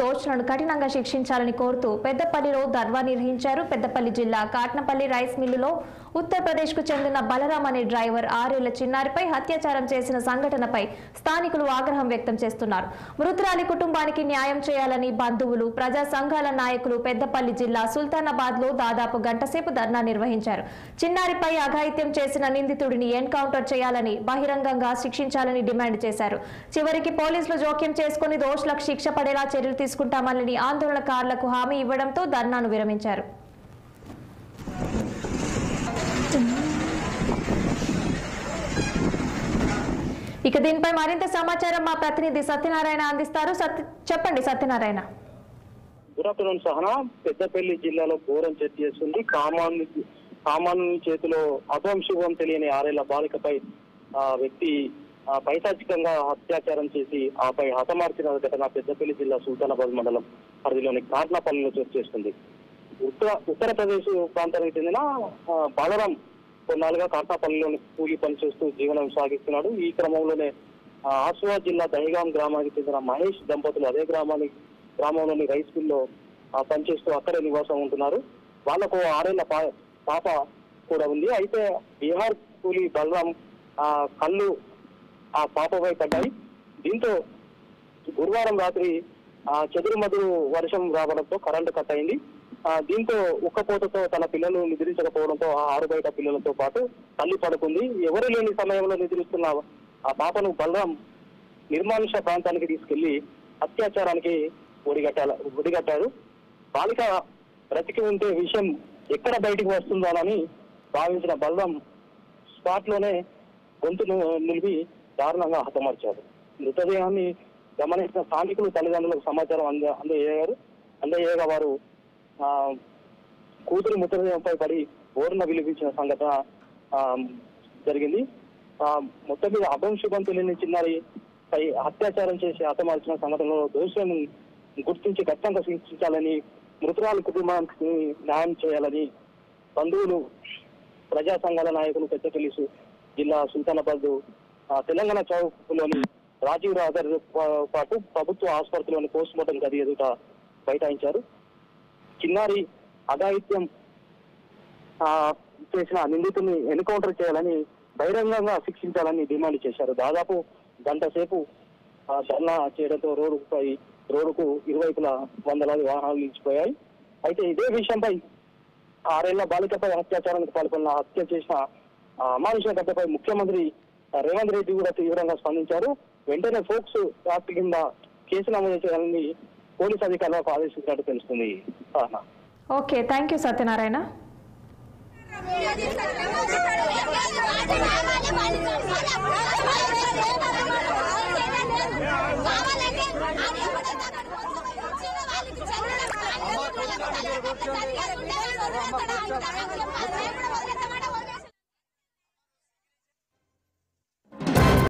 దోషులను కఠినంగా శిక్షించాలని కోరుతూ పెద్దపల్లిలో ధర్నా నిర్వహించారు. పెద్దపల్లి జిల్లా కాట్నపల్లి రైస్ మిల్లులో ఉత్తరప్రదేశ్కు చెందిన బలరాం అనే డ్రైవర్ 6 ఏళ్ల చిన్నారిపై అత్యాచారం చేసిన సంఘటనపై స్థానికులు ఆగ్రహం వ్యక్తం చేస్తున్నారు. మృతురాలి కుటుంబానికి న్యాయం చేయాలని బంధువులు, ప్రజా సంఘాల నాయకులు పెద్దపల్లి జిల్లా సుల్తానాబాద్ లో దాదాపు గంటసేపు ధర్నా నిర్వహించారు. చిన్నారిపై అఘాయిత్యం చేసిన నిందితుడిని ఎన్కౌంటర్ చేయాలని, బహిరంగంగా శిక్షించాలని డిమాండ్ చేశారు. చివరికి పోలీసులు జోక్యం చేసుకుని దోషులకు శిక్ష పడేలా చర్యలు తీసుకుంటామని ఆందోళనకారులకు హామీ ఇవ్వడంతో ధర్నాను విరమించారు. ఇక దీనిపై మరింత సమాచారం మా ప్రతినిధి సత్యనారాయణ అందిస్తారు. చెప్పండి సత్యనారాయణ. Good afternoon Sahana. పెద్దపల్లి జిల్లాలో ఘోరం చర్చ చేస్తుంది. కామాను చేతిలో అభం శుభం తెలియని 6 ఏళ్ల బాలికపై వ్యక్తి పైశాచికంగా అత్యాచారం చేసి ఆపై హతమార్చిన ఘటన పెద్దపల్లి జిల్లా సుల్తానాబాద్ మండలం పరిధిలోని కాట్నపల్లిలో చర్చ చేస్తుంది. ఉత్తరప్రదేశ్ ప్రాంతానికి చెందిన బలరాం కొన్నాళ్ళుగా కాట్నపల్లిలోని కూలీ పనిచేస్తూ జీవనం సాగిస్తున్నాడు. ఈ క్రమంలోనే ఆస్వా జిల్లా దహిగాం గ్రామానికి చెందిన మహేష్ దంపతులు అదే గ్రామంలోని రైస్ మిల్లో పనిచేస్తూ అక్కడే నివాసం ఉంటున్నారు. వాళ్లకు 6 ఏళ్ల పాప కూడా ఉంది. అయితే బీహార్ కూలీ బలరాం కళ్ళు ఆ పాపపై పడ్డాయి. దీంతో గురువారం రాత్రి చెదురుమదురు వర్షం రావడంతో కరెంటు కట్ అయింది. దీంతో ఉక్కపోతతో తన పిల్లలు నిద్రించకపోవడంతో ఆ 6 బయట పిల్లలతో పాటు తల్లి పడుకుంది. ఎవరు లేని సమయంలో నిద్రిస్తున్న ఆ పాపను బలరాం నిర్మానుష ప్రాంతానికి తీసుకెళ్లి అత్యాచారానికి ఒడిగట్టారు. బాలిక బ్రతికి ఉంటే విషయం ఎక్కడ బయటికి వస్తుందోనని భావించిన బలరాం స్పాట్ లోనే గొంతును నిలిపి దారుణంగా హతమార్చారు. మృతదేహాన్ని గమనించిన స్థానికులు తల్లిదండ్రులకు సమాచారం అందజేయగా వారు కూతురు మృతదేహంపై పడి ఓర్న విలిపించిన సంఘటన జరిగింది. మొత్తం మీద అభం శుభం తెలియని చిన్నారి పై అత్యాచారం చేసి హతమార్చిన సంఘటనలో దోషులను గుర్తించి ఖచ్చితంగా శిక్షించాలని, మృతురాలి కుటుంబానికి న్యాయం చేయాలని బంధువులు, ప్రజా సంఘాల నాయకులు పెద్దపల్లి జిల్లా సుల్తానాబాద్ తెలంగాణ చౌక్లోని రాజీవ్ రహదారి పాటు ప్రభుత్వ ఆసుపత్రిలోని పోస్ట్ మార్టం గది ఎదుట బైఠాయించారు. చిన్నారి అఘాయిత్యం చేసిన నిందితుడిని ఎన్కౌంటర్ చేయాలని, బహిరంగంగా శిక్షించాలని డిమాండ్ చేశారు. దాదాపు గంట సేపు ధర్నా చేయడంతో రోడ్డుకు ఇరువైపులా వందలాది వాహనాలు నిలిచిపోయాయి. అయితే ఇదే విషయంపై 6 ఏళ్ల బాలికపై అత్యాచారానికి పాల్పడిన హత్య చేసిన అమానుష ఘటనపై ముఖ్యమంత్రి రేవంత్ రెడ్డి కూడా తీవ్రంగా స్పందించారు. వెంటనే ఫోక్స్ యాక్ట్ కింద కేసు నమోదు చేయాలని పోలీసు అధికారులకు ఆదేశించినట్టు తెలుస్తుంది. Okay, thank you Satyanarayana. Gracias.